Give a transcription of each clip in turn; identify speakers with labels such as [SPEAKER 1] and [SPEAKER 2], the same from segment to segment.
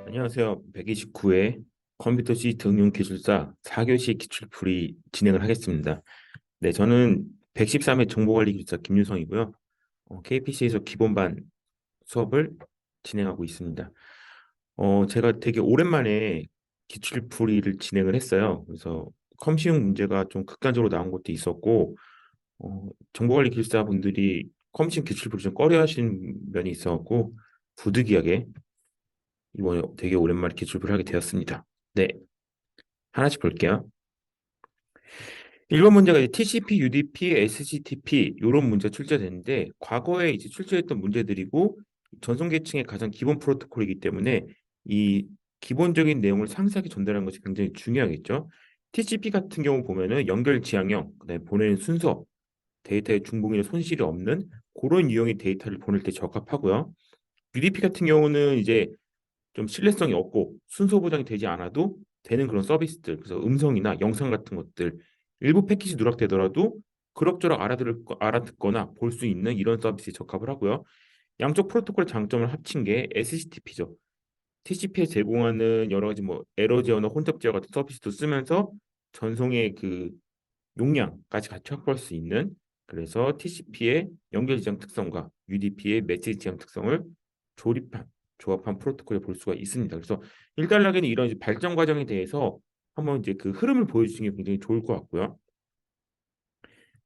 [SPEAKER 1] 안녕하세요. 129회 컴퓨터 시스템 응용 기술사 4교시 기출풀이 진행을 하겠습니다. 네, 저는 113회 정보관리 기술사 김유성이고요. KPC에서 기본반 수업을 진행하고 있습니다. 제가 되게 오랜만에 기출풀이를 진행을 했어요. 그래서 컴시용 문제가 좀 극단적으로 나온 것도 있었고, 정보관리 기술사 분들이 컴시용 기출풀이 좀 꺼려하시는 면이 있어갖고 부득이하게 이번에 되게 오랜만에 기출풀이를 하게 되었습니다. 네, 하나씩 볼게요. 1번 문제가 이제 TCP, UDP, SCTP 이런 문제가 출제됐는데 과거에 이제 출제했던 문제들이고 전송 계층의 가장 기본 프로토콜이기 때문에 이 기본적인 내용을 상세하게 전달하는 것이 굉장히 중요하겠죠. TCP 같은 경우 보면은 연결 지향형, 그다음에 보내는 순서, 데이터의 중복이나 손실이 없는 그런 유형의 데이터를 보낼 때 적합하고요. UDP 같은 경우는 이제 좀 신뢰성이 없고 순서 보장이 되지 않아도 되는 그런 서비스들, 그래서 음성이나 영상 같은 것들 일부 패키지 누락되더라도 그럭저럭 알아듣거나 볼 수 있는 이런 서비스에 적합을 하고요. 양쪽 프로토콜 장점을 합친 게 SCTP죠. TCP에 제공하는 여러 가지 뭐 에러 제어나 혼잡 제어 같은 서비스도 쓰면서 전송의 그 용량까지 같이 확보할 수 있는, 그래서 TCP의 연결 지향 특성과 UDP의 메시지 지향 특성을 조립한 조합한 프로토콜을 볼 수가 있습니다. 그래서 일단락에는 이런 이제 발전 과정에 대해서 한번 이제 그 흐름을 보여주시는 게 굉장히 좋을 것 같고요.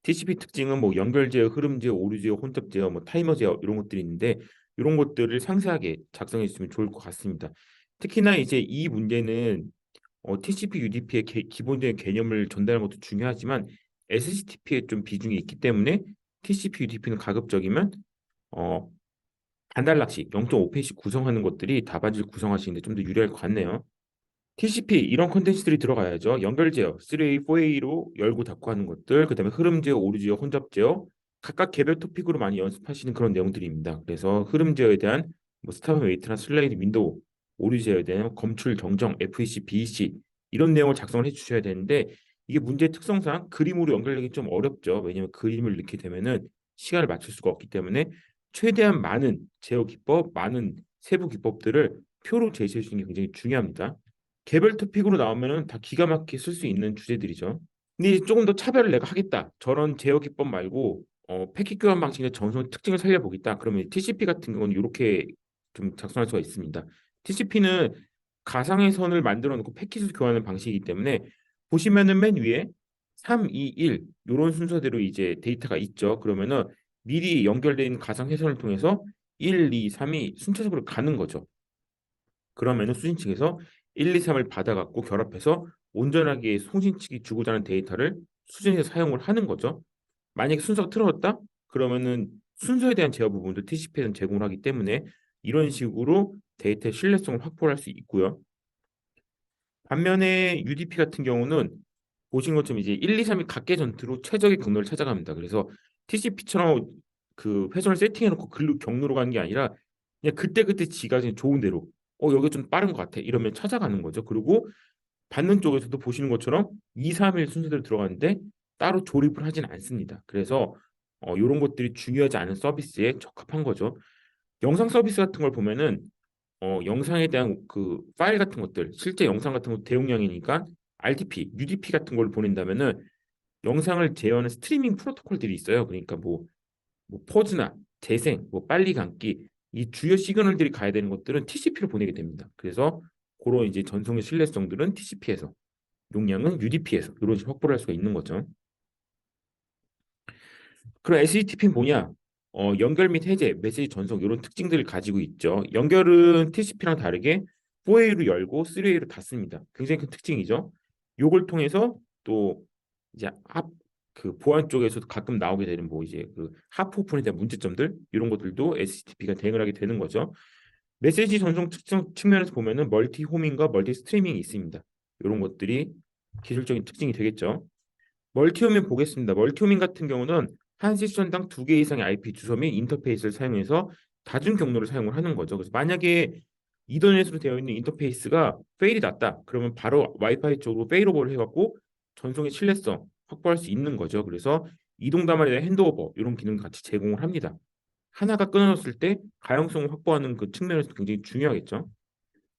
[SPEAKER 1] TCP 특징은 뭐 연결 제어, 흐름 제어, 오류 제어, 혼잡 제어, 뭐 타이머 제어 이런 것들이 있는데 이런 것들을 상세하게 작성해 주시면 좋을 것 같습니다. 특히나 이제 이 문제는 TCP, UDP의 기본적인 개념을 전달하는 것도 중요하지만 SCTP에 좀 비중이 있기 때문에 TCP, UDP는 가급적이면 어, 반달락식 0.5페이지 구성하는 것들이 답안지를 구성하시는데 좀 더 유리할 것 같네요. TCP 이런 컨텐츠들이 들어가야죠. 연결 제어, 3A, 4A로 열고 닫고 하는 것들, 그다음에 흐름 제어, 오류 제어, 혼잡 제어 각각 개별 토픽으로 많이 연습하시는 그런 내용들입니다. 그래서 흐름 제어에 대한 뭐 스타브 웨이트나 슬라이드 윈도우, 오류 제어에 대한 검출 정정, FEC, BEC 이런 내용을 작성을 해주셔야 되는데 이게 문제의 특성상 그림으로 연결되기 좀 어렵죠. 왜냐하면 그림을 넣게 되면은 시간을 맞출 수가 없기 때문에 최대한 많은 제어 기법, 많은 세부 기법들을 표로 제시해 주시는 게 굉장히 중요합니다. 개별 토픽으로 나오면은 다 기가 막히게 쓸 수 있는 주제들이죠. 근데 이제 조금 더 차별을 내가 하겠다. 저런 제어 기법 말고 패킷 교환 방식의 전송 특징을 살려보겠다. 그러면 TCP 같은 경우는 이렇게 좀 작성할 수가 있습니다. TCP는 가상의 선을 만들어 놓고 패킷을 교환하는 방식이기 때문에 보시면은 맨 위에 3, 2, 1 이런 순서대로 이제 데이터가 있죠. 그러면은 미리 연결된 가상 회선을 통해서 1, 2, 3이 순차적으로 가는 거죠. 그러면은 수신 측에서 1, 2, 3을 받아갖고 결합해서 온전하게 송신 측이 주고자 하는 데이터를 수신해서 사용을 하는 거죠. 만약에 순서가 틀어졌다? 그러면은 순서에 대한 제어 부분도 TCP에는 제공을 하기 때문에 이런 식으로 데이터의 신뢰성을 확보할 수 있고요. 반면에 UDP 같은 경우는 보신 것처럼 이제 1, 2, 3이 각계 전투로 최적의 경로를 찾아갑니다. 그래서 TCP처럼 그 회선을 세팅해놓고 글로 경로로 가는 게 아니라 그냥 그때그때 지가 그냥 좋은 대로 여기 좀 빠른 것 같아 이러면 찾아가는 거죠. 그리고 받는 쪽에서도 보시는 것처럼 2, 3일 순서대로 들어가는데 따로 조립을 하진 않습니다. 그래서 이런 것들이 중요하지 않은 서비스에 적합한 거죠. 영상 서비스 같은 걸 보면은 영상에 대한 그 파일 같은 것들, 실제 영상 같은 거 대용량이니까 RTP, UDP 같은 걸 보낸다면은 영상을 제어하는 스트리밍 프로토콜들이 있어요. 그러니까 뭐 포즈나 재생, 뭐 빨리 감기 이 주요 시그널들이 가야 되는 것들은 TCP로 보내게 됩니다. 그래서 그런 이제 전송의 신뢰성들은 TCP에서, 용량은 UDP에서 이런 식으로 확보를 할 수가 있는 거죠. 그럼 SHTP는 뭐냐? 연결 및 해제, 메시지 전송 이런 특징들을 가지고 있죠. 연결은 TCP랑 다르게 4A로 열고 3A로 닫습니다. 굉장히 큰 특징이죠. 요걸 통해서 또 이제 그 보안 쪽에서도 가끔 나오게 되는 뭐 이제 그 하프 오픈에 대한 문제점들 이런 것들도 SHTP가 대응을 하게 되는 거죠. 메시지 전송 특성 측면에서 보면은 멀티 호밍과 멀티 스트리밍이 있습니다. 이런 것들이 기술적인 특징이 되겠죠. 멀티호밍 보겠습니다. 멀티호밍 같은 경우는 한 세션당 두 개 이상의 IP 주소 및 인터페이스를 사용해서 다중 경로를 사용을 하는 거죠. 그래서 만약에 이더넷으로 되어 있는 인터페이스가 페일이 났다. 그러면 바로 와이파이 쪽으로 페일오버를 해갖고 전송의 신뢰성 확보할 수 있는 거죠. 그래서 이동 단말에 대한 핸드오버 이런 기능 같이 제공을 합니다. 하나가 끊어졌을 때 가용성을 확보하는 그 측면에서 굉장히 중요하겠죠.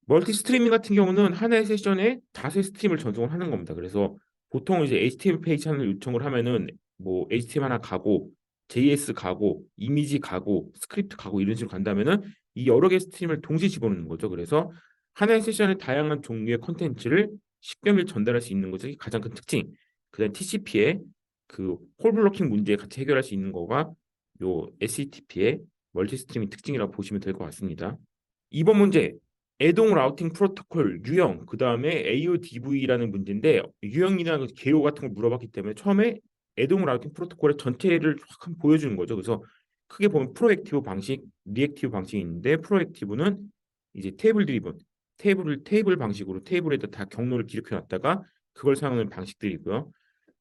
[SPEAKER 1] 멀티 스트리밍 같은 경우는 하나의 세션에 다수의 스트림을 전송을 하는 겁니다. 그래서 보통 이제 HTML 페이지 하나 요청을 하면은 뭐 HTML 하나 가고 JS 가고 이미지 가고 스크립트 가고 이런 식으로 간다면은 이 여러 개의 스트림을 동시에 집어넣는 거죠. 그래서 하나의 세션에 다양한 종류의 컨텐츠를 쉽게 전달할 수 있는 것이 가장 큰 특징. 그다음 TCP의 그 홀블로킹 문제 같이 해결할 수 있는 거가 요 SCTP의 멀티 스트리밍 특징이라고 보시면 될 것 같습니다. 이번 문제 애동 라우팅 프로토콜 유형 그다음에 AODV라는 문제인데 유형이나 그 개요 같은 걸 물어봤기 때문에 처음에 애동 라우팅 프로토콜의 전체를 확 한번 보여주는 거죠. 그래서 크게 보면 프로액티브 방식, 리액티브 방식이 있는데 프로액티브는 이제 테이블 드리븐 테이블 방식으로 테이블에다 다 경로를 기록해 놨다가 그걸 사용하는 방식들이고요.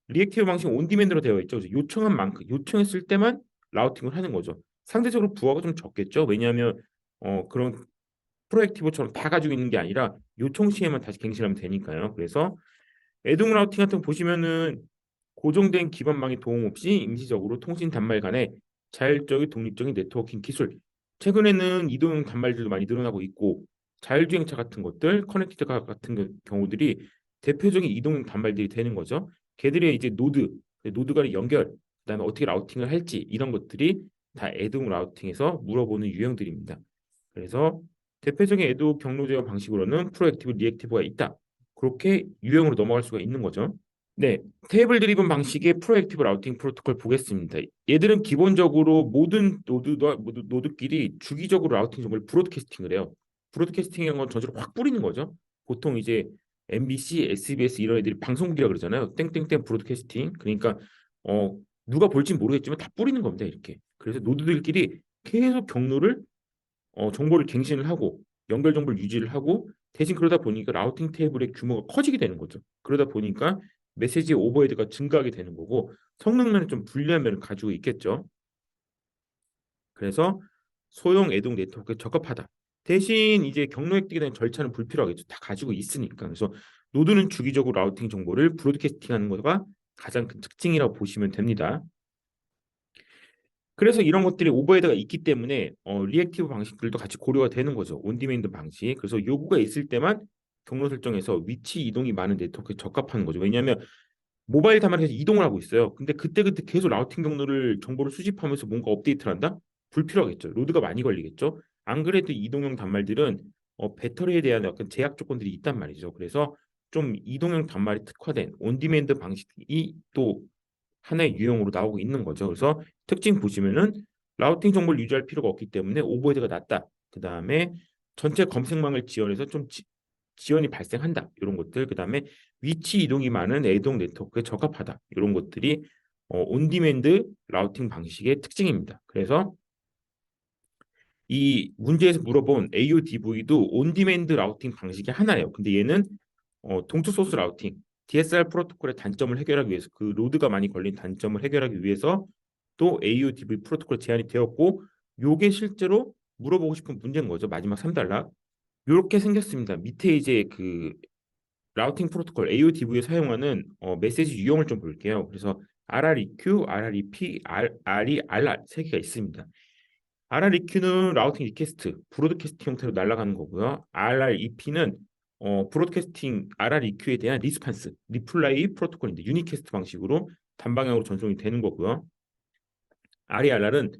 [SPEAKER 1] 리액티브 방식은 온디맨드로 되어 있죠. 그래서 요청한 만큼 요청했을 때만 라우팅을 하는 거죠. 상대적으로 부하가 좀 적겠죠. 왜냐하면 그런 프로액티브처럼 다 가지고 있는 게 아니라 요청 시에만 다시 갱신하면 되니까요. 그래서 애동 라우팅 같은 거 보시면은 고정된 기반망의 도움 없이 임시적으로 통신 단말 간의 자율적인 독립적인 네트워킹 기술. 최근에는 이동 단말들도 많이 늘어나고 있고 자율주행차 같은 것들, 커넥티드카 같은 경우들이 대표적인 이동 단말들이 되는 거죠. 걔들의 이제 노드 간의 연결, 그다음에 어떻게 라우팅을 할지 이런 것들이 다 애동 라우팅에서 물어보는 유형들입니다. 그래서 대표적인 애도 경로 제어 방식으로는 프로액티브, 리액티브가 있다. 그렇게 유형으로 넘어갈 수가 있는 거죠. 네, 테이블 드리븐 방식의 프로액티브 라우팅 프로토콜 보겠습니다. 얘들은 기본적으로 모든 노드끼리 주기적으로 라우팅 정보를 브로드캐스팅을 해요. 브로드캐스팅이라는 건 전체로 확 뿌리는 거죠. 보통 이제 MBC, SBS 이런 애들이 방송국이라 그러잖아요. 땡땡땡 브로드캐스팅. 그러니까 누가 볼진 모르겠지만 다 뿌리는 겁니다. 이렇게. 그래서 노드들끼리 계속 경로를 정보를 갱신을 하고 연결 정보를 유지를 하고 대신 그러다 보니까 라우팅 테이블의 규모가 커지게 되는 거죠. 그러다 보니까 메시지 오버헤드가 증가하게 되는 거고 성능면은 좀 불리한 면을 가지고 있겠죠. 그래서 소형 애동 네트워크에 적합하다. 대신 이제 경로 획득에 대한 절차는 불필요하겠죠. 다 가지고 있으니까. 그래서 노드는 주기적으로 라우팅 정보를 브로드캐스팅하는 것가 가장 큰 특징이라고 보시면 됩니다. 그래서 이런 것들이 오버헤드가 있기 때문에 리액티브 방식들도 같이 고려가 되는 거죠. 온디맨드 방식. 그래서 요구가 있을 때만 경로 설정에서 위치 이동이 많은 네트워크에 적합하는 거죠. 왜냐하면 모바일 단말에서 이동을 하고 있어요. 근데 그때그때 계속 라우팅 경로를 정보를 수집하면서 뭔가 업데이트를 한다? 불필요하겠죠. 로드가 많이 걸리겠죠. 안 그래도 이동형 단말들은 배터리에 대한 약간 제약 조건들이 있단 말이죠. 그래서 좀 이동형 단말이 특화된 온디맨드 방식이 또 하나의 유형으로 나오고 있는 거죠. 그래서 특징 보시면은 라우팅 정보를 유지할 필요가 없기 때문에 오버헤드가 낮다. 그 다음에 전체 검색망을 지원해서 좀 지연이 발생한다. 이런 것들. 그 다음에 위치 이동이 많은 애동 네트워크에 적합하다. 이런 것들이 온디맨드 라우팅 방식의 특징입니다. 그래서 이 문제에서 물어본 AODV도 온디맨드 라우팅 방식의 하나예요. 근데 얘는 동투 소스 라우팅, DSR 프로토콜의 단점을 해결하기 위해서 그 로드가 많이 걸린 단점을 해결하기 위해서 또 AODV 프로토콜 제안이 되었고 요게 실제로 물어보고 싶은 문제인 거죠. 마지막 3단락. 이렇게 생겼습니다. 밑에 이제 그 라우팅 프로토콜 AODV에 사용하는 메시지 유형을 좀 볼게요. 그래서 RREQ, RREP, RERR 세 개가 있습니다. RREQ는 라우팅 리퀘스트, 브로드캐스팅 형태로 날아가는 거고요. RREP는 브로드캐스팅 RREQ에 대한 리스판스, 리플라이 프로토콜인데 유니캐스트 방식으로 단방향으로 전송이 되는 거고요. RERR은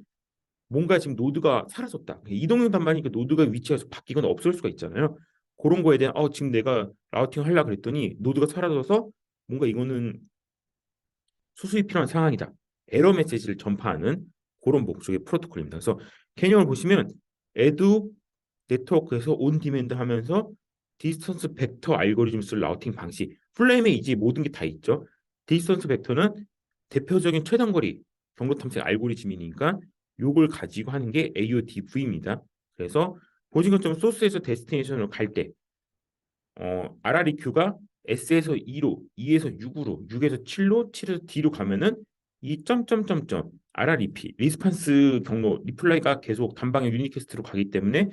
[SPEAKER 1] 뭔가 지금 노드가 사라졌다. 이동형 단말이니까 노드가 위치에서 바뀌거나 없을 수가 있잖아요. 그런 거에 대한 지금 내가 라우팅 하려고 그랬더니 노드가 사라져서 뭔가 이거는 수습이 필요한 상황이다. 에러 메시지를 전파하는 그런 목적의 프로토콜입니다. 그래서 개념을 보시면 에두 네트워크에서 온 디맨드 하면서 디스턴스 벡터 알고리즘 쓸 라우팅 방식 플레임에 이제 모든 게 다 있죠. 디스턴스 벡터는 대표적인 최단거리 경로 탐색 알고리즘이니까 요걸 가지고 하는 게 AODV입니다. 그래서 보신 것처럼 소스에서 데스티네이션으로 갈 때 RREQ가 S에서 2로, 2에서 6으로, 6에서 7로, 7에서 D로 가면은 이 점점점점 RREP 리스판스 경로 리플라이가 계속 단방의 유니캐스트로 가기 때문에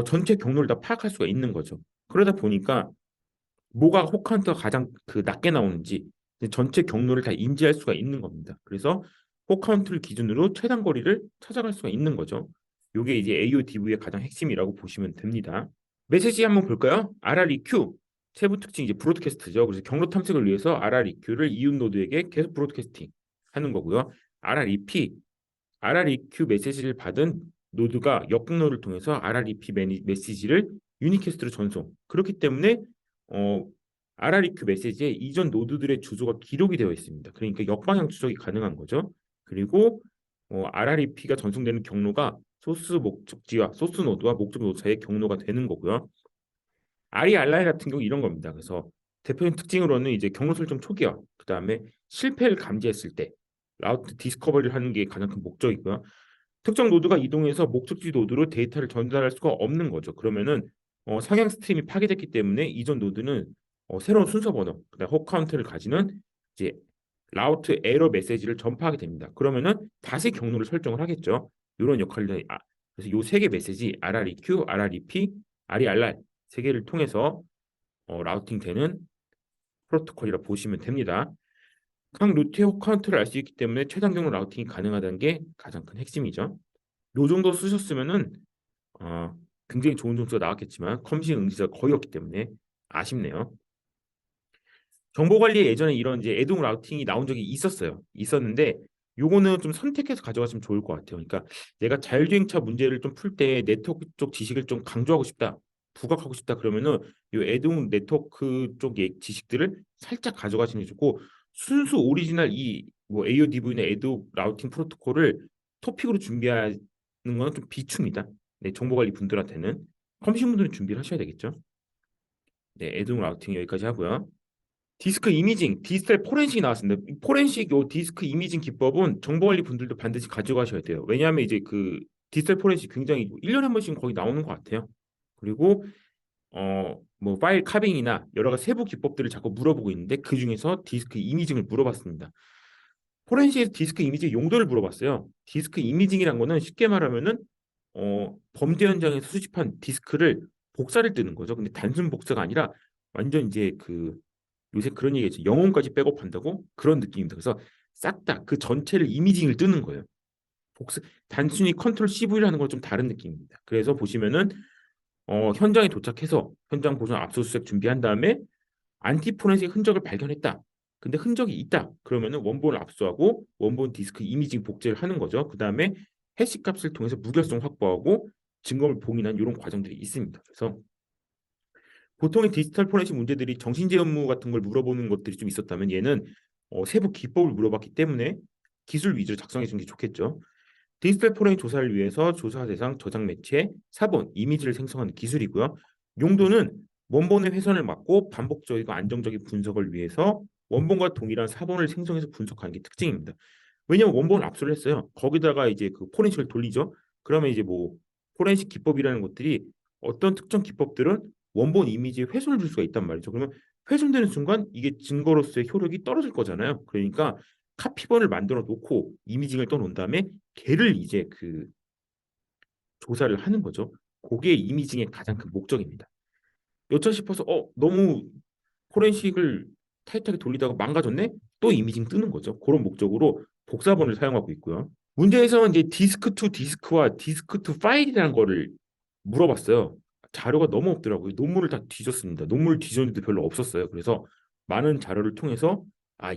[SPEAKER 1] 전체 경로를 다 파악할 수가 있는 거죠. 그러다 보니까 뭐가 호카운트가 가장 그 낮게 나오는지 전체 경로를 다 인지할 수가 있는 겁니다. 그래서 호카운트를 기준으로 최단 거리를 찾아갈 수가 있는 거죠. 이게 이제 AODV의 가장 핵심이라고 보시면 됩니다. 메시지 한번 볼까요? RREQ 세부 특징 이제 브로드캐스트죠. 그래서 경로 탐색을 위해서 RREQ를 이웃 노드에게 계속 브로드캐스팅 하는 거고요. RREP RREQ 메시지를 받은 노드가 역경로를 통해서 RREP 메시지를 유니캐스트로 전송. 그렇기 때문에 어, RREQ 메시지에 이전 노드들의 주소가 기록이 되어 있습니다. 그러니까 역방향 추적이 가능한 거죠. 그리고 RREP가 전송되는 경로가 소스 목적지와 소스 노드와 목적 노드 사이의 경로가 되는 거고요. RERLI 같은 경우 이런 겁니다. 그래서 대표적인 특징으로는 이제 경로 설정 초기화, 그 다음에 실패를 감지했을 때 라우트 디스커버리를 하는 게 가장 큰 목적이고요. 특정 노드가 이동해서 목적지 노드로 데이터를 전달할 수가 없는 거죠. 그러면은 상향 스트림이 파괴됐기 때문에 이전 노드는 새로운 순서 번호, 그다음 홉 카운트를 가지는 이제 라우트 에러 메시지를 전파하게 됩니다. 그러면은 다시 경로를 설정을 하겠죠. 이런 역할을 그래서 요 세 개 메시지 RREQ, RREP, RERL 세 개를 통해서 라우팅되는 프로토콜이라 보시면 됩니다. 각 루트의 홉 카운트를 알 수 있기 때문에 최단 경로 라우팅이 가능하다는 게 가장 큰 핵심이죠. 요 정도 쓰셨으면은 어, 굉장히 좋은 점수가 나왔겠지만 컴식 응시자가 거의 없기 때문에 아쉽네요. 정보 관리에 예전에 이런 이제 애동 라우팅이 나온 적이 있었는데 요거는 좀 선택해서 가져가시면 좋을 것 같아요. 그러니까 내가 자율주행차 문제를 좀 풀 때 네트워크 쪽 지식을 좀 강조하고 싶다, 부각하고 싶다 그러면은 요 애동 네트워크 쪽의 지식들을 살짝 가져가시는 게 좋고 순수 오리지널 이 뭐 AODV나 애동 라우팅 프로토콜을 토픽으로 준비하는 거는 좀 비춥니다. 네, 정보 관리 분들한테는 컴퓨터 분들은 준비를 하셔야 되겠죠. 네, 애동 라우팅 여기까지 하고요. 디스크 이미징, 디지털 포렌식이 나왔습니다. 포렌식 요 디스크 이미징 기법은 정보관리 분들도 반드시 가져가셔야 돼요. 왜냐하면 이제 그 디지털 포렌식 굉장히 1년에 한 번씩 거의 나오는 것 같아요. 그리고 뭐 파일 카빙이나 여러 가지 세부 기법들을 자꾸 물어보고 있는데 그 중에서 디스크 이미징을 물어봤습니다. 포렌식에서 디스크 이미징 용도를 물어봤어요. 디스크 이미징이란 거는 쉽게 말하면은 범죄 현장에서 수집한 디스크를 복사를 뜨는 거죠. 근데 단순 복사가 아니라 완전 이제 그 요새 그런 얘기죠. 영혼까지 백업한다고 그런 느낌입니다. 그래서 싹 다 그 전체를 이미징을 뜨는 거예요. 복사 단순히 컨트롤 CV를 하는 건 좀 다른 느낌입니다. 그래서 보시면은 현장에 도착해서 현장 보존 압수수색 준비한 다음에 안티 포렌식 흔적을 발견했다. 근데 흔적이 있다. 그러면은 원본을 압수하고 원본 디스크 이미징 복제를 하는 거죠. 그 다음에 해시 값을 통해서 무결성 확보하고 증거를 봉인한 이런 과정들이 있습니다. 그래서 보통의 디지털 포렌식 문제들이 정신제 업무 같은 걸 물어보는 것들이 좀 있었다면 얘는 세부 기법을 물어봤기 때문에 기술 위주로 작성해 주는 게 좋겠죠. 디지털 포렌식 조사를 위해서 조사 대상, 저장 매체, 사본, 이미지를 생성하는 기술이고요. 용도는 원본의 훼손을 막고 반복적이고 안정적인 분석을 위해서 원본과 동일한 사본을 생성해서 분석하는 게 특징입니다. 왜냐하면 원본을 압수를 했어요. 거기다가 이제 그 포렌식을 돌리죠. 그러면 이제 뭐 포렌식 기법이라는 것들이 어떤 특정 기법들은 원본 이미지에 훼손을 줄 수가 있단 말이죠. 그러면 훼손되는 순간 이게 증거로서의 효력이 떨어질 거잖아요. 그러니까 카피본을 만들어 놓고 이미징을 떠놓은 다음에 걔를 이제 그 조사를 하는 거죠. 그게 이미징의 가장 큰 목적입니다. 여차 싶어서 너무 포렌식을 타이트하게 돌리다가 망가졌네? 또 이미징 뜨는 거죠. 그런 목적으로 복사본을 사용하고 있고요. 문제에서는 이제 디스크 투 디스크와 디스크 투 파일이라는 거를 물어봤어요. 자료가 너무 없더라고요. 논문을 다 뒤졌습니다. 논문을 뒤졌는데 별로 없었어요. 그래서 많은 자료를 통해서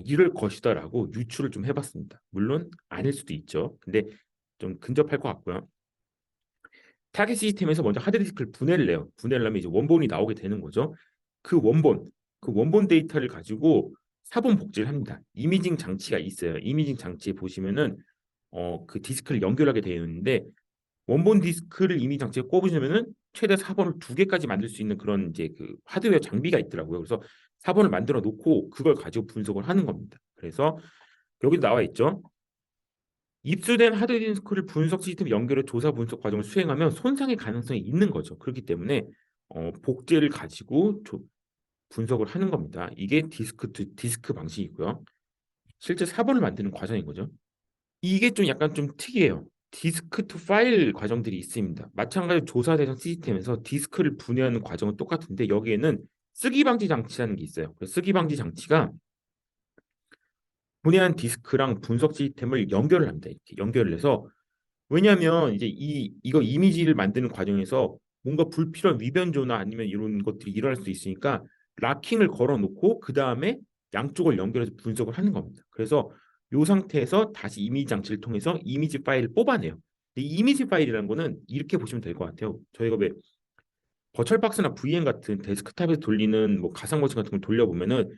[SPEAKER 1] 이럴 것이다라고 유추를 좀 해봤습니다. 물론 아닐 수도 있죠. 근데 좀 근접할 것 같고요. 타겟 시스템에서 먼저 하드디스크를 분해를 해요. 분해를 하면 이제 원본이 나오게 되는 거죠. 그 원본, 그 원본 데이터를 가지고 사본 복제를 합니다. 이미징 장치가 있어요. 이미징 장치에 보시면은 그 디스크를 연결하게 되어 있는데 원본 디스크를 이미 장치에 꼽으시면은 최대 4번을 2개까지 만들 수 있는 그런 이제 그 하드웨어 장비가 있더라고요. 그래서 4번을 만들어 놓고 그걸 가지고 분석을 하는 겁니다. 그래서 여기 나와 있죠. 입수된 하드디스크를 분석 시스템 연결해 조사 분석 과정을 수행하면 손상의 가능성이 있는 거죠. 그렇기 때문에 복제를 가지고 분석을 하는 겁니다. 이게 디스크 투 디스크 방식이고요. 실제 4번을 만드는 과정인 거죠. 이게 좀 약간 좀 특이해요. 디스크 투 파일 과정들이 있습니다. 마찬가지로 조사 대상 시스템에서 디스크를 분해하는 과정은 똑같은데 여기에는 쓰기 방지 장치라는 게 있어요. 그 쓰기 방지 장치가 분해한 디스크랑 분석 시스템을 연결을 합니다. 이렇게 연결을 해서 왜냐하면 이제 이거 이미지를 만드는 과정에서 뭔가 불필요한 위변조나 아니면 이런 것들이 일어날 수 있으니까 락킹을 걸어놓고 그 다음에 양쪽을 연결해서 분석을 하는 겁니다. 그래서 이 상태에서 다시 이미지 장치를 통해서 이미지 파일을 뽑아내요. 이 이미지 파일이라는 거는 이렇게 보시면 될 것 같아요. 저희가 왜 버추얼박스나 VM 같은 데스크탑에서 돌리는 뭐 가상 머신 같은 걸 돌려보면은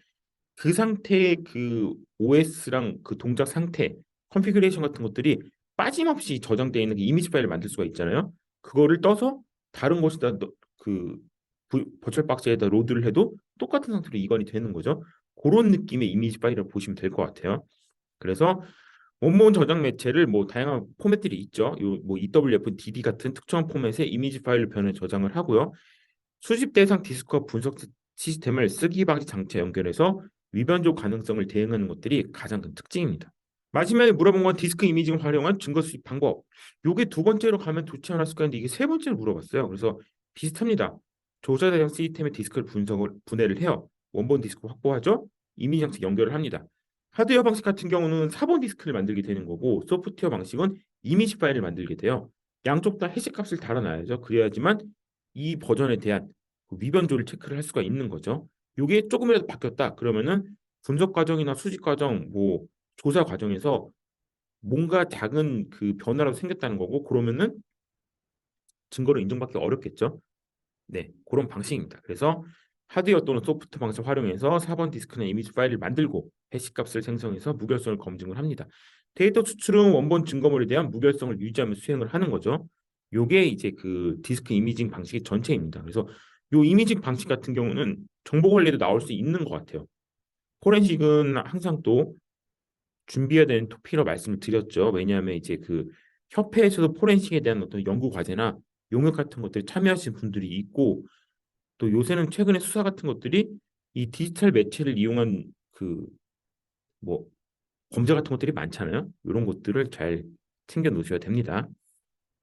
[SPEAKER 1] 그 상태의 그 OS랑 그 동작 상태, 컨피그레이션 같은 것들이 빠짐없이 저장되어 있는 그 이미지 파일을 만들 수가 있잖아요. 그거를 떠서 다른 곳에다 그 버추얼박스에다 로드를 해도 똑같은 상태로 이관이 되는 거죠. 그런 느낌의 이미지 파일을 보시면 될 것 같아요. 그래서 원본 저장 매체를 뭐 다양한 포맷들이 있죠. 요뭐 EWF, DD 같은 특정한 포맷의 이미지 파일을 변해 저장을 하고요. 수집 대상 디스크와 분석 시스템을 쓰기 방지 장치에 연결해서 위변조 가능성을 대응하는 것들이 가장 큰 특징입니다. 마지막에 물어본 건 디스크 이미징을 활용한 증거 수집 방법. 요게 두 번째로 가면 좋지 않았을까 했는데 이게 세 번째로 물어봤어요. 그래서 비슷합니다. 조사 대상 시스템의 디스크를 분해를 해요. 원본 디스크 확보하죠. 이미지 장치 연결을 합니다. 하드웨어 방식 같은 경우는 4번 디스크를 만들게 되는 거고 소프트웨어 방식은 이미지 파일을 만들게 돼요. 양쪽 다 해시 값을 달아놔야죠. 그래야지만 이 버전에 대한 그 위변조를 체크를 할 수가 있는 거죠. 이게 조금이라도 바뀌었다 그러면은 분석 과정이나 수집 과정, 뭐 조사 과정에서 뭔가 작은 그 변화라도 생겼다는 거고 그러면은 증거를 인정받기 어렵겠죠. 네, 그런 방식입니다. 그래서 하드웨어 또는 소프트 방식을 활용해서 4번 디스크나 이미지 파일을 만들고 해시 값을 생성해서 무결성을 검증을 합니다. 데이터 추출은 원본 증거물에 대한 무결성을 유지하며 수행을 하는 거죠. 요게 이제 그 디스크 이미징 방식의 전체입니다. 그래서 요 이미징 방식 같은 경우는 정보 관리에도 나올 수 있는 것 같아요. 포렌식은 항상 또 준비해야 되는 토피로 말씀을 드렸죠. 왜냐하면 이제 그 협회에서도 포렌식에 대한 어떤 연구 과제나 용역 같은 것들에 참여하신 분들이 있고 또 요새는 최근에 수사 같은 것들이 이 디지털 매체를 이용한 그 뭐 범죄 같은 것들이 많잖아요. 이런 것들을 잘 챙겨 놓으셔야 됩니다.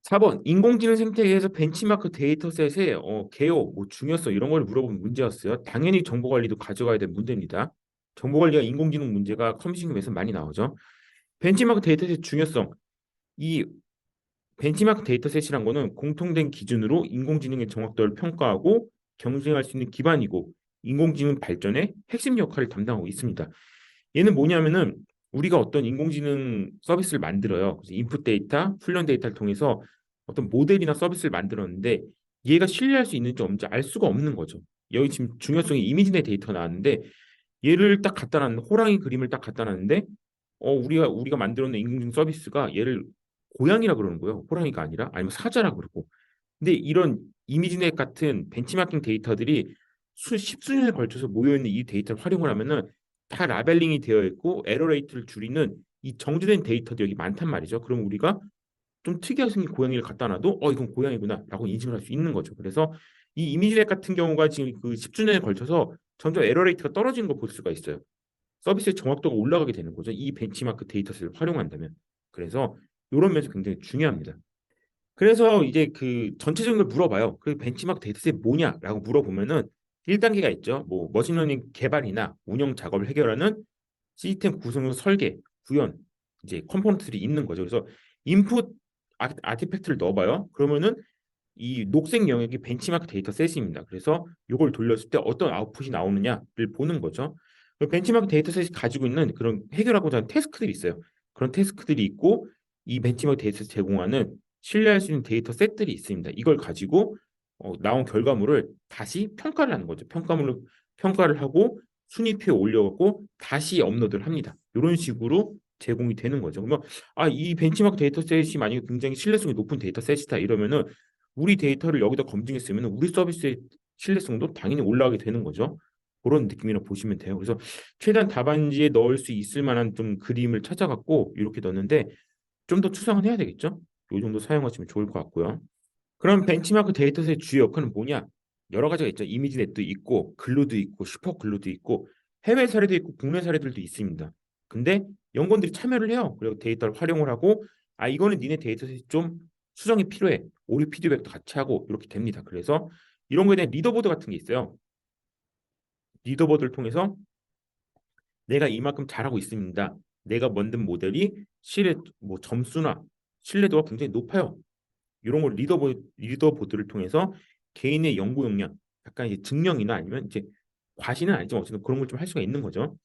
[SPEAKER 1] 4번 인공지능 생태계에서 벤치마크 데이터셋의 개요, 뭐 중요성 이런 걸 물어보는 문제였어요. 당연히 정보 관리도 가져가야 될 문제입니다. 정보 관리와 인공지능 문제가 컴퓨팅에서 많이 나오죠. 벤치마크 데이터셋 중요성. 이 벤치마크 데이터셋이란 거는 공통된 기준으로 인공지능의 정확도를 평가하고 경쟁할 수 있는 기반이고 인공지능 발전의 핵심 역할을 담당하고 있습니다. 얘는 뭐냐면은 우리가 어떤 인공지능 서비스를 만들어요. 그래서 인풋 데이터, 훈련 데이터를 통해서 어떤 모델이나 서비스를 만들었는데 얘가 신뢰할 수 있는지 없는지 알 수가 없는 거죠. 여기 지금 중요성이 이미지 내 데이터가 나왔는데 얘를 딱 갖다 놨는데 호랑이 그림을 딱 갖다 놨는데 우리가 만들어 놓은 인공지능 서비스가 얘를 고양이라 그러는 거예요. 호랑이가 아니라 아니면 사자라 그러고. 근데 이런 이미지넷 같은 벤치마킹 데이터들이 십수년에 걸쳐서 모여있는 이 데이터를 활용을 하면은 다 라벨링이 되어 있고 에러 레이트를 줄이는 이 정제된 데이터들이 여기 많단 말이죠. 그럼 우리가 좀 특이하게 생긴 고양이를 갖다 놔도 이건 고양이구나라고 인식을 할 수 있는 거죠. 그래서 이 이미지넷 같은 경우가 지금 그 10주년에 걸쳐서 점점 에러 레이트가 떨어지는 걸 볼 수가 있어요. 서비스의 정확도가 올라가게 되는 거죠. 이 벤치마크 데이터셋을 활용한다면. 그래서 이런 면에서 굉장히 중요합니다. 그래서 이제 그 전체적인 걸 물어봐요. 그 벤치마크 데이터셋이 뭐냐라고 물어보면은 1단계가 있죠. 뭐 머신러닝 개발이나 운영 작업을 해결하는 시스템 구성용 설계, 구현, 이제 컴포넌트들이 있는 거죠. 그래서 인풋 아티팩트를 넣어봐요. 그러면은 이 녹색 영역이 벤치마크 데이터셋입니다. 그래서 이걸 돌렸을 때 어떤 아웃풋이 나오느냐를 보는 거죠. 벤치마크 데이터셋이 가지고 있는 그런 해결하고자 하는 태스크들이 있어요. 그런 태스크들이 있고 이 벤치마크 데이터셋 제공하는 신뢰할 수 있는 데이터셋들이 있습니다. 이걸 가지고 나온 결과물을 다시 평가를 하는 거죠. 평가를 하고 순위표에 올려갖고 다시 업로드를 합니다. 이런 식으로 제공이 되는 거죠. 그러면 이 벤치마크 데이터셋이 만약에 굉장히 신뢰성이 높은 데이터셋이다 이러면은 우리 데이터를 여기다 검증했으면 우리 서비스의 신뢰성도 당연히 올라가게 되는 거죠. 그런 느낌이라고 보시면 돼요. 그래서 최대한 답안지에 넣을 수 있을 만한 좀 그림을 찾아갖고 이렇게 넣는데 좀 더 추상은 해야 되겠죠? 이 정도 사용하시면 좋을 것 같고요. 그럼 벤치마크 데이터셋의 주요 역할은 뭐냐? 여러 가지가 있죠. 이미지넷도 있고 글루도 있고 슈퍼글루도 있고 해외 사례도 있고 국내 사례들도 있습니다. 근데 연구원들이 참여를 해요. 그리고 데이터를 활용을 하고 이거는 니네 데이터셋이 좀 수정이 필요해. 오류 피드백도 같이 하고 이렇게 됩니다. 그래서 이런 거에 대한 리더보드 같은 게 있어요. 리더보드를 통해서 내가 이만큼 잘하고 있습니다. 내가 만든 모델이 뭐 점수나 신뢰도가 굉장히 높아요. 이런 걸 리더보드를 통해서 개인의 연구 역량, 약간 이제 증명이나 아니면 이제 과시는 아니지만 어쨌든 그런 걸 좀 할 수가 있는 거죠.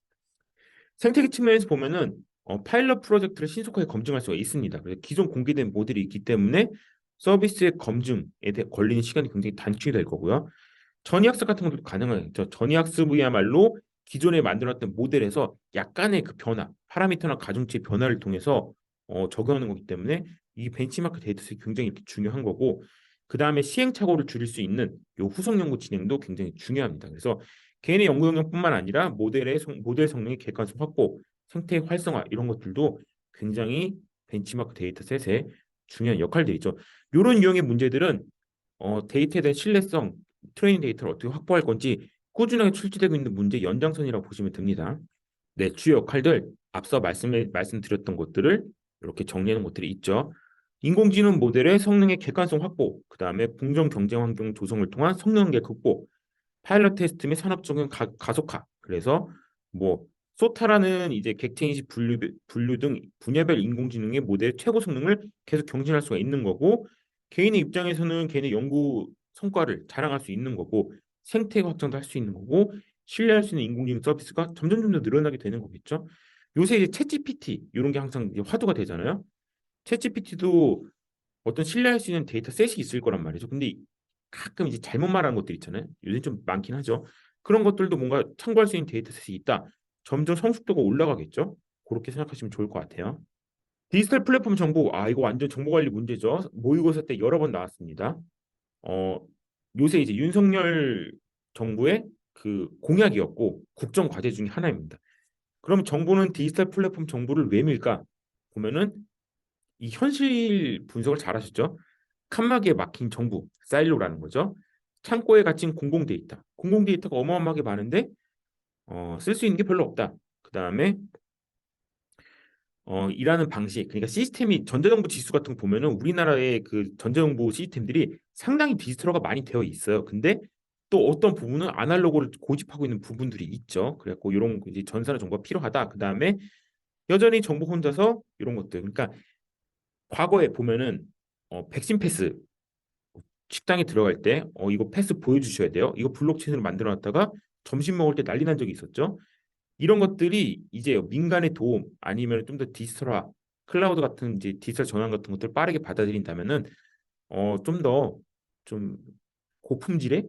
[SPEAKER 1] 생태계 측면에서 보면은 파일럿 프로젝트를 신속하게 검증할 수가 있습니다. 그래서 기존 공개된 모델이 있기 때문에 서비스의 검증에 대해 걸리는 시간이 굉장히 단축이 될 거고요. 전이학습 같은 것도 가능하겠죠. 전이학습이야말로 기존에 만들었던 모델에서 약간의 그 변화, 파라미터나 가중치의 변화를 통해서 적용하는 거기 때문에 이 벤치마크 데이터셋이 굉장히 중요한 거고, 그 다음에 시행착오를 줄일 수 있는 요 후속 연구 진행도 굉장히 중요합니다. 그래서 개인의 연구 역량뿐만 아니라 모델 성능의 객관성 확보, 생태 활성화 이런 것들도 굉장히 벤치마크 데이터셋에 중요한 역할들이 있죠. 이런 유형의 문제들은 데이터에 대한 신뢰성, 트레이닝 데이터를 어떻게 확보할 건지 꾸준하게 출제되고 있는 문제 연장선이라고 보시면 됩니다. 네, 주요 역할들 앞서 말씀드렸던 것들을 이렇게 정리하는 것들이 있죠. 인공지능 모델의 성능의 객관성 확보, 그 다음에 공정 경쟁 환경 조성을 통한 성능 한계 극복, 파일럿 테스트 및 산업 적용 가속화. 그래서 뭐 소타라는 이제 객체인식 분류 등 분야별 인공지능의 모델 최고 성능을 계속 경신할 수가 있는 거고, 개인의 입장에서는 개인의 연구 성과를 자랑할 수 있는 거고, 생태 확장도 할 수 있는 거고, 신뢰할 수 있는 인공지능 서비스가 점점 더 늘어나게 되는 거겠죠. 요새 이제 챗GPT 이런 게 항상 이제 화두가 되잖아요. 챗GPT도 어떤 신뢰할 수 있는 데이터 셋이 있을 거란 말이죠. 근데 가끔 이제 잘못 말하는 것들 있잖아요. 요즘 좀 많긴 하죠. 그런 것들도 뭔가 참고할 수 있는 데이터 셋이 있다. 점점 성숙도가 올라가겠죠. 그렇게 생각하시면 좋을 것 같아요. 디지털 플랫폼 정보, 이거 완전 정보 관리 문제죠. 모의고사 때 여러 번 나왔습니다. 어, 요새 이제 윤석열 정부의 그 공약이었고 국정 과제 중에 하나입니다. 그럼 정부는 디지털 플랫폼 정보를 왜 밀까? 보면은 이 현실 분석을 잘 하셨죠? 칸막이에 막힌 정부, 사일로라는 거죠. 창고에 갇힌 공공 데이터. 공공 데이터가 어마어마하게 많은데 쓸 수 있는 게 별로 없다. 그 다음에 일하는 방식, 그러니까 시스템이 전자정부 지수 같은 거 보면은 우리나라의 그 전자정부 시스템들이 상당히 디지털화가 많이 되어 있어요. 근데 또 어떤 부분은 아날로그를 고집하고 있는 부분들이 있죠. 그래갖고 이런 이제 전산의 정보가 필요하다. 그 다음에 여전히 정부 혼자서 이런 것들. 그러니까 과거에 보면은 백신 패스 식당에 들어갈 때 이거 패스 보여주셔야 돼요. 이거 블록체인으로 만들어 놨다가 점심 먹을 때 난리 난 적이 있었죠. 이런 것들이 이제 민간의 도움 아니면 좀 더 디지털화, 클라우드 같은 이제 디지털 전환 같은 것들 빠르게 받아들인다면은 좀 더 좀 고품질의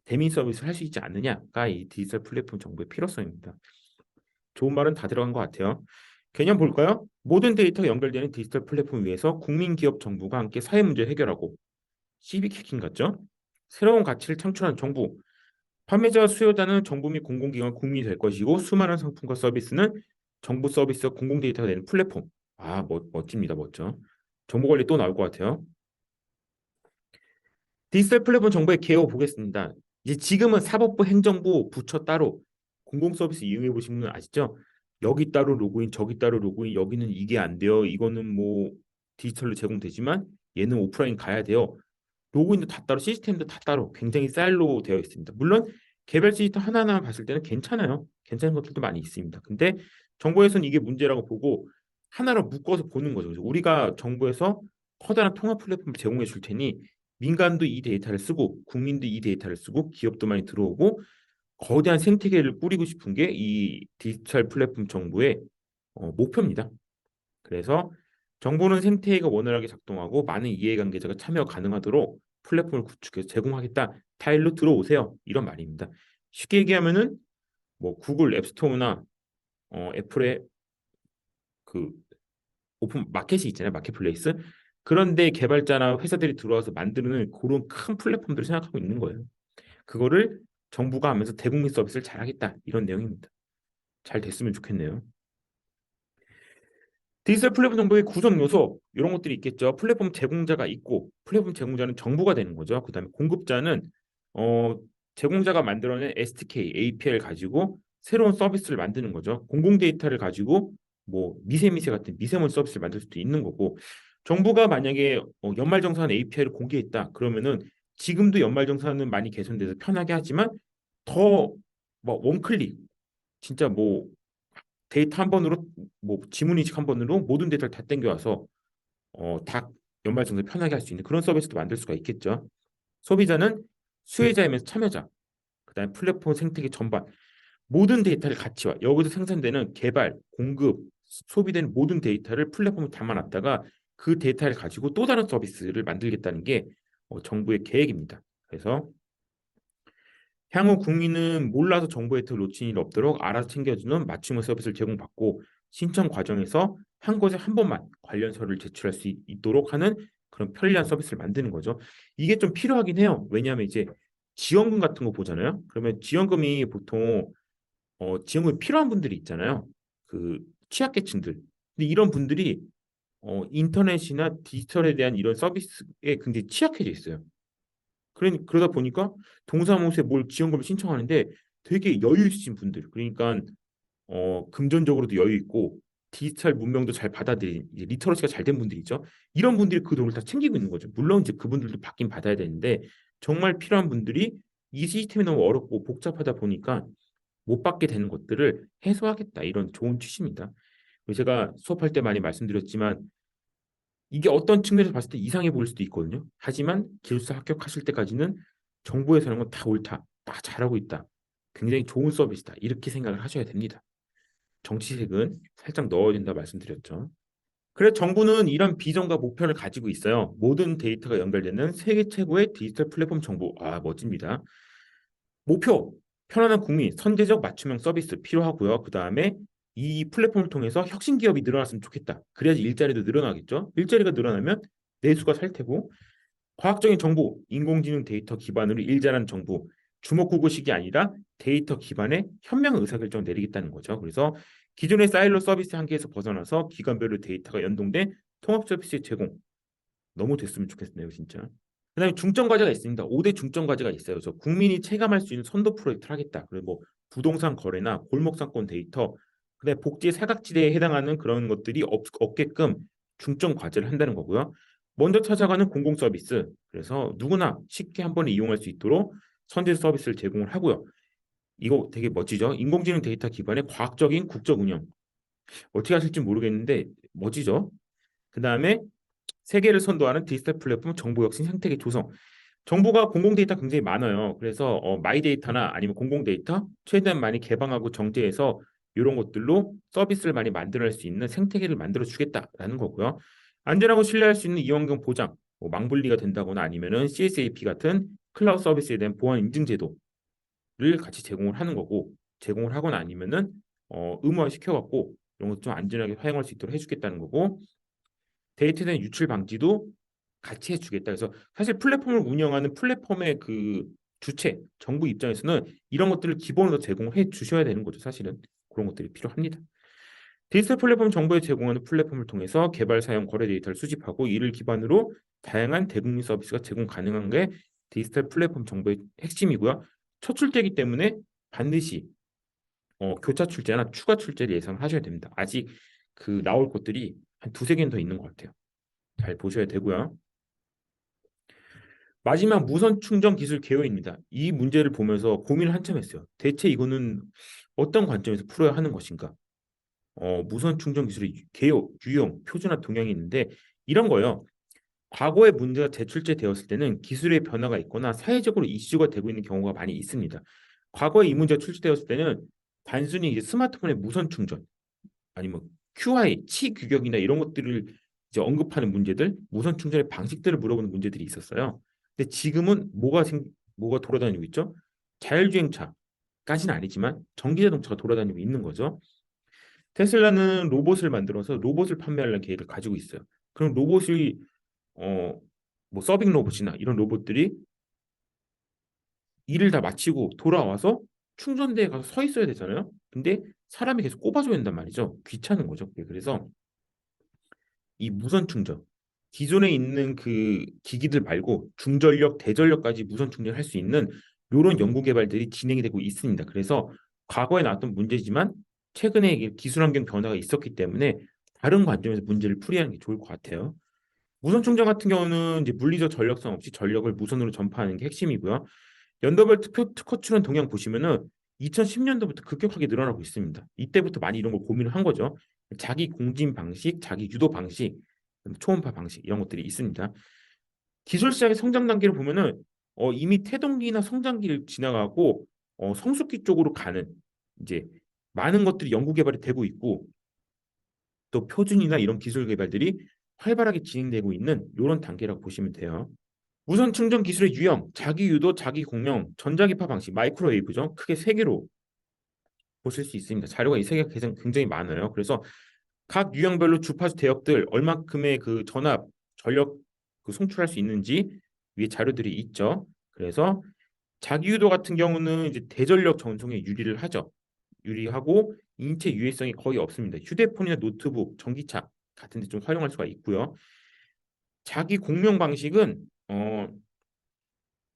[SPEAKER 1] 대민 서비스를 할 수 있지 않느냐가 이 디지털 플랫폼 정보의 필요성입니다. 좋은 말은 다 들어간 것 같아요. 개념 볼까요? 모든 데이터가 연결되는 디지털 플랫폼 위에서 국민, 기업, 정부가 함께 사회 문제 해결하고 시빅 해킹 같죠? 새로운 가치를 창출하는 정부, 판매자와 수요자는 정부 및 공공기관 국민이 될 것이고 수많은 상품과 서비스는 정부 서비스와 공공 데이터가 되는 플랫폼. 멋집니다. 멋져. 정보 관리 또 나올 것 같아요. 디지털 플랫폼 정보의 개요 보겠습니다. 이제 지금은 사법부, 행정부, 부처 따로 공공 서비스 이용해 보신 분은 아시죠? 여기 따로 로그인, 저기 따로 로그인, 여기는 이게 안 돼요. 이거는 뭐 디지털로 제공되지만 얘는 오프라인 가야 돼요. 로그인도 다 따로, 시스템도 다 따로 굉장히 쌀로 되어 있습니다. 물론 개별 시스템 하나하나 봤을 때는 괜찮아요. 괜찮은 것들도 많이 있습니다. 근데 정부에서는 이게 문제라고 보고 하나로 묶어서 보는 거죠. 그래서 우리가 정부에서 커다란 통합 플랫폼을 제공해 줄 테니 민간도 이 데이터를 쓰고 국민도 이 데이터를 쓰고 기업도 많이 들어오고 거대한 생태계를 꾸리고 싶은 게 이 디지털 플랫폼 정부의 목표입니다. 그래서 정부는 생태계가 원활하게 작동하고 많은 이해관계자가 참여 가능하도록 플랫폼을 구축해서 제공하겠다. 타일로 들어오세요. 이런 말입니다. 쉽게 얘기하면은 뭐 구글 앱스토어나 애플의 그 오픈 마켓이 있잖아요. 마켓플레이스. 그런데 개발자나 회사들이 들어와서 만드는 그런 큰 플랫폼들을 생각하고 있는 거예요. 그거를 정부가 하면서 대국민 서비스를 잘하겠다. 이런 내용입니다. 잘 됐으면 좋겠네요. 디지털 플랫폼 정보의 구성 요소 이런 것들이 있겠죠. 플랫폼 제공자가 있고 플랫폼 제공자는 정부가 되는 거죠. 그다음에 공급자는 어, 제공자가 만들어낸 SDK, API를 가지고 새로운 서비스를 만드는 거죠. 공공 데이터를 가지고 뭐 미세미세 같은 미세먼지 서비스를 만들 수도 있는 거고 정부가 만약에 연말정산 API를 공개했다. 그러면은 지금도 연말정산은 많이 개선돼서 편하게 하지만 더 뭐 원클릭 진짜 뭐 데이터 한 번으로 뭐 지문 인식 한 번으로 모든 데이터를 다 땡겨와서 다 연말정산 편하게 할 수 있는 그런 서비스도 만들 수가 있겠죠. 소비자는 수혜자이면서 참여자, 그다음에 플랫폼 생태계 전반 모든 데이터를 같이 와. 여기서 생산되는 개발, 공급, 소비되는 모든 데이터를 플랫폼에 담아놨다가 그 데이터를 가지고 또 다른 서비스를 만들겠다는 게 정부의 계획입니다. 그래서 향후 국민은 몰라서 정보 혜택을 놓친 일 없도록 알아서 챙겨주는 맞춤형 서비스를 제공받고 신청 과정에서 한 곳에 한 번만 관련 서류를 제출할 수 있도록 하는 그런 편리한 서비스를 만드는 거죠. 이게 좀 필요하긴 해요. 왜냐하면 이제 지원금 같은 거 보잖아요. 그러면 지원금이 보통 지원금이 필요한 분들이 있잖아요. 그 취약계층들. 근데 이런 분들이 인터넷이나 디지털에 대한 이런 서비스에 굉장히 취약해져 있어요. 그러다 보니까 동사무소에 뭘 지원금을 신청하는데 되게 여유 있으신 분들, 그러니까 금전적으로도 여유 있고 디지털 문명도 잘 받아들인 이제 리터러시가 잘 된 분들이죠. 이런 분들이 그 돈을 다 챙기고 있는 거죠. 물론 이제 그분들도 받긴 받아야 되는데 정말 필요한 분들이 이 시스템이 너무 어렵고 복잡하다 보니까 못 받게 되는 것들을 해소하겠다. 이런 좋은 취지입니다. 제가 수업할 때 많이 말씀드렸지만 이게 어떤 측면에서 봤을 때 이상해 보일 수도 있거든요. 하지만 기숙사 합격하실 때까지는 정부에서 하는 건 다 옳다. 다 잘하고 있다. 굉장히 좋은 서비스다. 이렇게 생각을 하셔야 됩니다. 정치색은 살짝 넣어야 된다 말씀드렸죠. 그래서 정부는 이런 비전과 목표를 가지고 있어요. 모든 데이터가 연결되는 세계 최고의 디지털 플랫폼 정부. 아, 멋집니다. 목표, 편안한 국민, 선제적 맞춤형 서비스 필요하고요. 그 다음에 이 플랫폼을 통해서 혁신 기업이 늘어났으면 좋겠다. 그래야지 일자리도 늘어나겠죠. 일자리가 늘어나면 내수가 살 테고 과학적인 정보, 인공지능 데이터 기반으로 일 잘하는 정부, 주먹구구식이 아니라 데이터 기반의 현명 의사결정을 내리겠다는 거죠. 그래서 기존의 사일로 서비스 한계에서 벗어나서 기관별로 데이터가 연동된 통합 서비스 제공 너무 됐으면 좋겠네요, 진짜. 그다음에 중점 과제가 있습니다. 5대 중점 과제가 있어요. 그래서 국민이 체감할 수 있는 선도 프로젝트를 하겠다. 그리고 뭐 부동산 거래나 골목 상권 데이터, 그다음에 복지 사각지대에 해당하는 그런 것들이 없게끔 중점 과제를 한다는 거고요. 먼저 찾아가는 공공 서비스. 그래서 누구나 쉽게 한 번에 이용할 수 있도록 선제 서비스를 제공을 하고요. 이거 되게 멋지죠? 인공지능 데이터 기반의 과학적인 국적 운영. 어떻게 하실지 모르겠는데 멋지죠? 그다음에 세계를 선도하는 디지털 플랫폼 정보 혁신 생태계 조성. 정보가 공공 데이터 굉장히 많아요. 그래서 마이 데이터나 아니면 공공 데이터 최대한 많이 개방하고 정제해서 이런 것들로 서비스를 많이 만들어낼 수 있는 생태계를 만들어 주겠다라는 거고요. 안전하고 신뢰할 수 있는 이원경 보장, 뭐 망분리가 된다거나 아니면은 CSAP 같은 클라우드 서비스에 대한 보안 인증 제도를 같이 제공을 하는 거고 제공을 하거나 아니면은 의무화 시켜갖고 이런 것 좀 안전하게 사용할 수 있도록 해주겠다는 거고 데이터에 대한 유출 방지도 같이 해주겠다. 그래서 사실 플랫폼을 운영하는 플랫폼의 그 주체, 정부 입장에서는 이런 것들을 기본으로 제공을 해 주셔야 되는 거죠. 사실은 그런 것들이 필요합니다. 디지털 플랫폼 정보에 제공하는 플랫폼을 통해서 개발, 사용, 거래 데이터를 수집하고 이를 기반으로 다양한 대국민 서비스가 제공 가능한 게 디지털 플랫폼 정보의 핵심이고요. 첫 출제이기 때문에 반드시 교차 출제나 추가 출제를 예상하셔야 됩니다. 아직 그 나올 것들이 한 두세 개는 더 있는 것 같아요. 잘 보셔야 되고요. 마지막 무선 충전 기술 개요입니다. 이 문제를 보면서 고민을 한참 했어요. 대체 이거는 어떤 관점에서 풀어야 하는 것인가? 무선 충전 기술의 개요, 유형, 표준화 동향이 있는데 이런 거요. 과거에 문제가 재출제되었을 때는 기술의 변화가 있거나 사회적으로 이슈가 되고 있는 경우가 많이 있습니다. 과거에 이 문제가 출시되었을 때는 단순히 이제 스마트폰의 무선 충전 아니면 QI, 치규격이나 이런 것들을 이제 언급하는 문제들, 무선 충전의 방식들을 물어보는 문제들이 있었어요. 근데 지금은 뭐가 돌아다니고 있죠? 자율주행차까지는 아니지만 전기자동차가 돌아다니고 있는 거죠. 테슬라는 로봇을 만들어서 로봇을 판매하려는 계획을 가지고 있어요. 그럼 로봇이 어, 뭐 서빙 로봇이나 이런 로봇들이 일을 다 마치고 돌아와서 충전대에 가서 서 있어야 되잖아요. 근데 사람이 계속 꼽아줘야 된단 말이죠. 귀찮은 거죠. 그래서 이 무선 충전 기존에 있는 그 기기들 말고 중전력, 대전력까지 무선 충전할 수 있는 이런 연구 개발들이 진행이 되고 있습니다. 그래서 과거에 나왔던 문제지만 최근에 기술 환경 변화가 있었기 때문에 다른 관점에서 문제를 풀이하는 게 좋을 것 같아요. 무선 충전 같은 경우는 이제 물리적 전력성 없이 전력을 무선으로 전파하는 게 핵심이고요. 연도별 특허 출원 동향 보시면은 2010년도부터 급격하게 늘어나고 있습니다. 이때부터 많이 이런 걸 고민을 한 거죠. 자기 공진 방식, 자기 유도 방식, 초음파 방식 이런 것들이 있습니다. 기술 시장의 성장 단계를 보면은 이미 태동기나 성장기를 지나가고 성숙기 쪽으로 가는 이제 많은 것들이 연구 개발이 되고 있고 또 표준이나 이런 기술 개발들이 활발하게 진행되고 있는 이런 단계라고 보시면 돼요. 무선 충전 기술의 유형, 자기 유도, 자기 공명, 전자기파 방식, 마이크로웨이브죠. 크게 세 개로 보실 수 있습니다. 자료가 이 세 개가 굉장히 많아요. 그래서 각 유형별로 주파수 대역들 얼마큼의 그 전압, 전력 그 송출할 수 있는지 위에 자료들이 있죠. 그래서 자기유도 같은 경우는 이제 대전력 전송에 유리를 하죠. 유리하고 인체 유해성이 거의 없습니다. 휴대폰이나 노트북, 전기차 같은 데 좀 활용할 수가 있고요. 자기 공명 방식은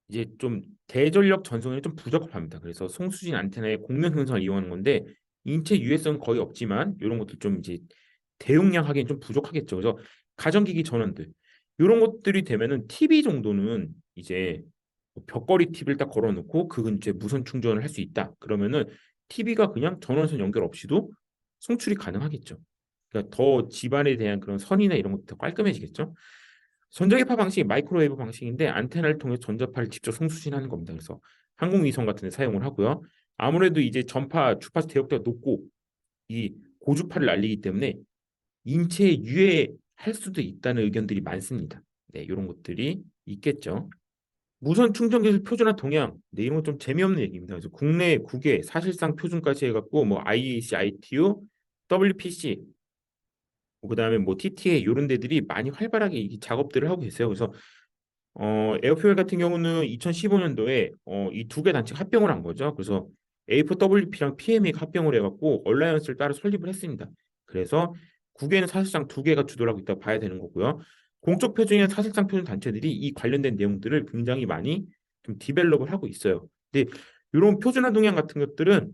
[SPEAKER 1] 이제 좀 대전력 전송에 좀 부적합합니다. 그래서 송수진 안테나의 공명 형성을 이용하는 건데 인체 유해성은 거의 없지만 이런 것도 좀 이제 대용량 하기엔 좀 부족하겠죠. 그래서 가전기기 전원들 이런 것들이 되면은 TV 정도는 이제 뭐 벽걸이 TV를 딱 걸어놓고 그 근처에 무선 충전을 할 수 있다. 그러면은 TV가 그냥 전원선 연결 없이도 송출이 가능하겠죠. 그러니까 더 집안에 대한 그런 선이나 이런 것도 더 깔끔해지겠죠. 전자기파 방식이 마이크로웨이브 방식인데 안테나를 통해 전자파를 직접 송수신하는 겁니다. 그래서 항공위성 같은 데 사용을 하고요. 아무래도 이제 전파 주파수 대역대가 높고 이 고주파를 날리기 때문에 인체에 유해할 수도 있다는 의견들이 많습니다. 네, 이런 것들이 있겠죠. 무선 충전 기술 표준화 동향. 네, 이런 건 좀 재미없는 얘기입니다. 그래서 국내 국외 사실상 표준까지 해갖고 뭐 IEC, ITU, WPC, 그다음에 뭐 TTA 이런 데들이 많이 활발하게 이 작업들을 하고 있어요. 그래서 에어퓨엘 같은 경우는 2015년도에 이 두 개 단체가 합병을 한 거죠. 그래서 A4WP랑 PMA가 합병을 해갖고 얼라이언스를 따로 설립을 했습니다. 그래서 국외는 사실상 두 개가 주도를 하고 있다고 봐야 되는 거고요. 공적 표준이나 사실상 표준 단체들이 이 관련된 내용들을 굉장히 많이 좀 디벨롭을 하고 있어요. 근데 이런 표준화 동향 같은 것들은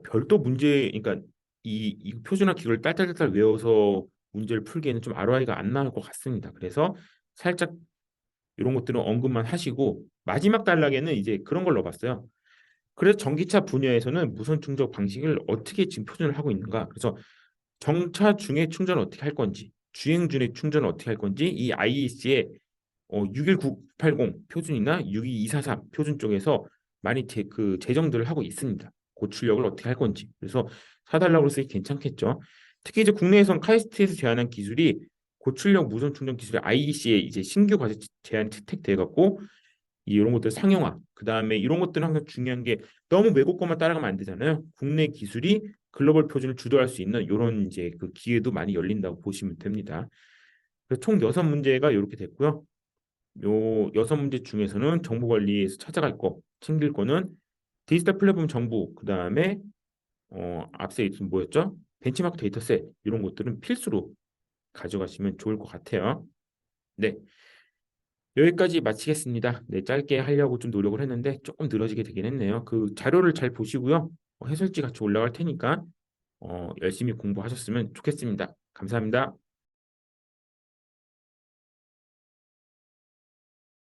[SPEAKER 1] 별도 문제, 그러니까 이 표준화 기호를 딸딸딸 외워서 문제를 풀기에는 좀 ROI가 안 나올 것 같습니다. 그래서 살짝 이런 것들은 언급만 하시고 마지막 단락에는 이제 그런 걸 넣어봤어요. 그래서 전기차 분야에서는 무선 충전 방식을 어떻게 지금 표준을 하고 있는가? 그래서 정차 중에 충전을 어떻게 할 건지, 주행 중에 충전을 어떻게 할 건지 이 IEC의 61980 표준이나 62243 표준 쪽에서 많이 제정들을 하고 있습니다. 고출력을 어떻게 할 건지. 그래서 사달라고 해서 괜찮겠죠. 특히 이제 국내에선 카이스트에서 제안한 기술이 고출력 무선 충전 기술이 IEC에 이제 신규 과제 제안 채택돼 갖고 이런 것들 상용화. 그다음에 이런 것들은 항상 중요한 게 너무 외국 것만 따라가면 안 되잖아요. 국내 기술이 글로벌 표준을 주도할 수 있는 이런 이제 그 기회도 많이 열린다고 보시면 됩니다. 그래서 총 6문제가 이렇게 됐고요. 요 6문제 중에서는 정보 관리에서 찾아갈 거, 챙길 거는 디지털 플랫폼 정보, 그다음에 앞서 있던 뭐였죠? 벤치마크 데이터셋 이런 것들은 필수로 가져가시면 좋을 것 같아요. 네, 여기까지 마치겠습니다. 네, 짧게 하려고 좀 노력을 했는데 조금 늘어지게 되긴 했네요. 그 자료를 잘 보시고요. 해설지 같이 올라갈 테니까 열심히 공부하셨으면 좋겠습니다. 감사합니다.